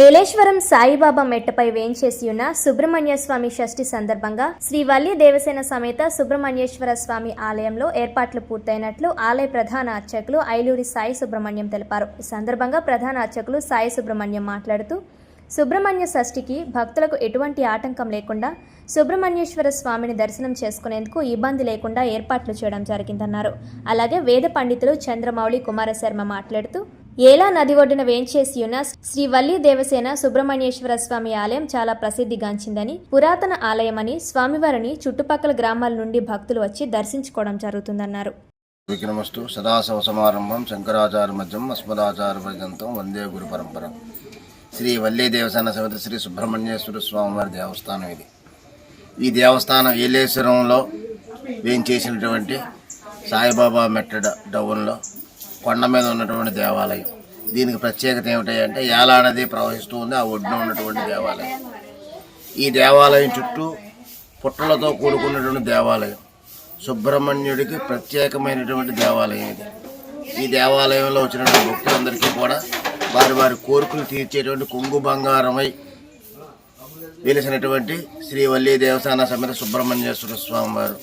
ఏలేశ్వరం సాయిబాబా మెట్టపై వేంచేసి ఉన్న సుబ్రహ్మణ్య స్వామి షష్ఠి సందర్భంగా శ్రీ వల్లి దేవసేన సమేత సుబ్రహ్మణ్యేశ్వర స్వామి ఆలయంలో ఏర్పాట్లు పూర్తయినట్లు ఆలయ ప్రధాన అర్చకులు ఐలూరి సాయి సుబ్రహ్మణ్యం తెలిపారు. ఈ సందర్భంగా ప్రధాన అర్చకులు సాయి సుబ్రహ్మణ్యం మాట్లాడుతూ సుబ్రహ్మణ్య షష్ఠికి భక్తులకు ఎటువంటి ఆటంకం లేకుండా సుబ్రహ్మణ్యేశ్వర స్వామిని దర్శనం చేసుకునేందుకు ఇబ్బంది లేకుండా ఏర్పాట్లు చేయడం జరిగిందన్నారు. అలాగే వేద పండితులు చంద్రమౌళి కుమారశర్మ మాట్లాడుతూ ఏలా నది ఒడ్డున వేంచేసి ఉన్న శ్రీ వల్లి దేవసేన సుబ్రహ్మణ్యేశ్వర స్వామి ఆలయం చాలా ప్రసిద్ధిగాంచిందని, పురాతన ఆలయమని, స్వామివారిని చుట్టుపక్కల గ్రామాల నుండి భక్తులు వచ్చి దర్శించుకోవడం జరుగుతుందన్నారు. విఘ్నమస్తు సదాశివ సమారంభం శంకరాచార్య మధ్యం అస్మదాచార్య పర్యంతం వందే గురు పరంపర. శ్రీ వల్లి దేవసేన సమేత శ్రీ సుబ్రహ్మణ్యేశ్వర స్వామివారి దేవస్థానం ఇది. ఈ దేవస్థానం ఏలేశ్వరంలో వేంచేసినటువంటి సాయిబాబా మెట్ట డౌన్లో కొండ మీద ఉన్నటువంటి దేవాలయం. దీనికి ప్రత్యేకత ఏమిటంటే యాలా నది ప్రవహిస్తూ ఉంది, ఆ ఒడ్డున ఉన్నటువంటి దేవాలయం. ఈ దేవాలయం చుట్టూ పుట్టలతో కూడుకున్నటువంటి దేవాలయం. సుబ్రహ్మణ్యుడికి ప్రత్యేకమైనటువంటి దేవాలయం ఇది. ఈ దేవాలయంలో వచ్చినటువంటి భక్తులందరికీ కూడా వారి వారి కోరికలు తీర్చేటువంటి కొంగు బంగారమై వెలిసినటువంటి శ్రీ వల్లి దేవసేన సమేత సుబ్రహ్మణ్యేశ్వర స్వామి వారు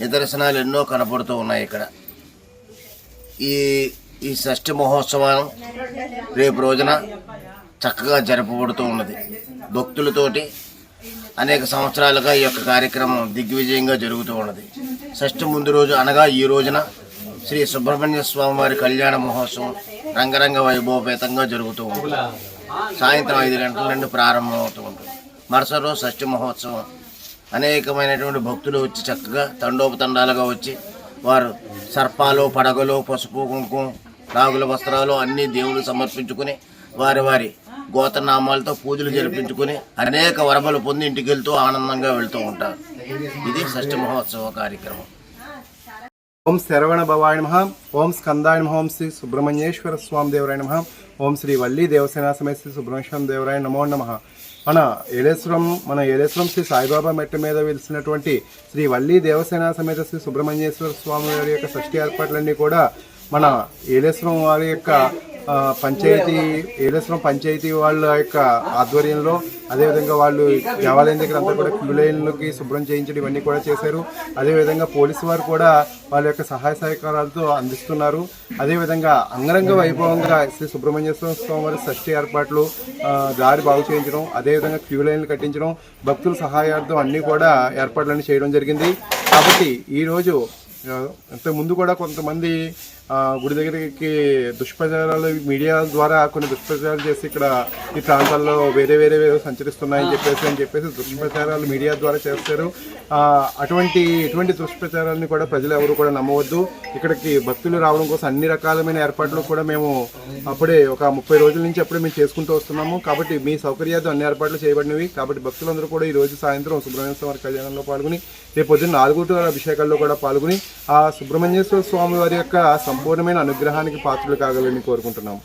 నిదర్శనాలు ఎన్నో కనపడుతూ ఉన్నాయి. ఇక్కడ ఈ షష్ఠి మహోత్సవం రేపు రోజున చక్కగా జరపబడుతూ ఉన్నది. భక్తులతోటి అనేక సంవత్సరాలుగా ఈ యొక్క కార్యక్రమం దిగ్విజయంగా జరుగుతూ ఉన్నది. షష్ఠి ముందు రోజు అనగా ఈ రోజున శ్రీ సుబ్రహ్మణ్య స్వామి వారి కళ్యాణ మహోత్సవం రంగరంగ వైభవపేతంగా జరుగుతూ ఉంటుంది. సాయంత్రం 5 గంటల నుండి ప్రారంభమవుతూ ఉంటుంది. మరుసటి రోజు షష్ఠి మహోత్సవం అనేకమైనటువంటి భక్తులు వచ్చి చక్కగా తండోపతండాలుగా వచ్చి వారు సర్పాలు, పడగలు, పసుపు, కుంకుమ, రాగుల వస్త్రాలు అన్నీ దేవుడు సమర్పించుకుని వారి వారి గోత్రనామాలతో పూజలు జరిపించుకుని అనేక వరములు పొంది ఇంటికి వెళ్తూ ఆనందంగా వెళ్తూ ఉంటారు. ఇది షష్ఠి మహోత్సవ కార్యక్రమం. ఓం శరవణ భవాయ నమః, ఓం స్కందాయ నమః, ఓం శ్రీ సుబ్రహ్మణ్యేశ్వర స్వామి దేవరాయ నమః, ఓం శ్రీ వల్లి దేవసేన సమేత శ్రీ సుబ్రహ్మణ్యేశ్వర దేవరాయ నమో నమః. మన ఏలేశ్వరం శ్రీ సాయిబాబా మెట్ట మీద వెలిసినటువంటి శ్రీ వల్లి దేవసేన సమేత శ్రీ సుబ్రహ్మణ్యేశ్వర స్వామి వారి యొక్క షష్ఠి ఏర్పాట్లన్నీ కూడా మన ఏలేశ్వరం వారి యొక్క ఏలేశ్వరం పంచాయతీ వాళ్ళ యొక్క ఆధ్వర్యంలో, అదేవిధంగా వాళ్ళు దేవాలయం దగ్గర అంతా కూడా క్యూ లైన్లకి శుభ్రం చేయించడం ఇవన్నీ కూడా చేశారు. అదేవిధంగా పోలీసు వారు కూడా వాళ్ళ యొక్క సహాయ సహకారాలతో అందిస్తున్నారు. అదేవిధంగా అంగరంగ వైభవంగా శ్రీ సుబ్రహ్మణ్యేశ్వర స్వామి వారి షష్ఠి ఏర్పాట్లు, దారి బాగు చేయించడం, అదేవిధంగా క్యూ లైన్లు కట్టించడం, భక్తుల సహాయార్థం అన్నీ కూడా ఏర్పాట్లన్నీ చేయడం జరిగింది. కాబట్టి ఈరోజు ఇంతకుముందు కూడా కొంతమంది గుడి దగ్గరికి దుష్ప్రచారాలు మీడియా ద్వారా కొన్ని దుష్ప్రచారాలు చేసి ఇక్కడ ఈ ప్రాంతాల్లో వేరే సంచరిస్తున్నాయని చెప్పేసి దుష్ప్రచారాలు మీడియా ద్వారా చేస్తారు. ఎటువంటి దుష్ప్రచారాన్ని కూడా ప్రజలు ఎవరు కూడా నమ్మవద్దు. ఇక్కడికి భక్తులు రావడం కోసం అన్ని రకాలమైన ఏర్పాట్లు కూడా మేము అప్పుడే ఒక 30 రోజుల నుంచి అప్పుడే మేము చేసుకుంటూ వస్తున్నాము. కాబట్టి మీ సౌకర్యార్థం అన్ని ఏర్పాట్లు చేయబడినవి. కాబట్టి భక్తులందరూ కూడా ఈ రోజు సాయంత్రం సుబ్రహ్మణ్యేశ్వర వారి కళ్యాణంలో పాల్గొని రేపు పొద్దున్న 4 అభిషేకాల్లో కూడా పాల్గొని ఆ సుబ్రహ్మణ్యేశ్వర స్వామి వారి యొక్క సంపూర్ణమైన అనుగ్రహానికి పాత్రలు కాగలని కోరుకుంటున్నాము.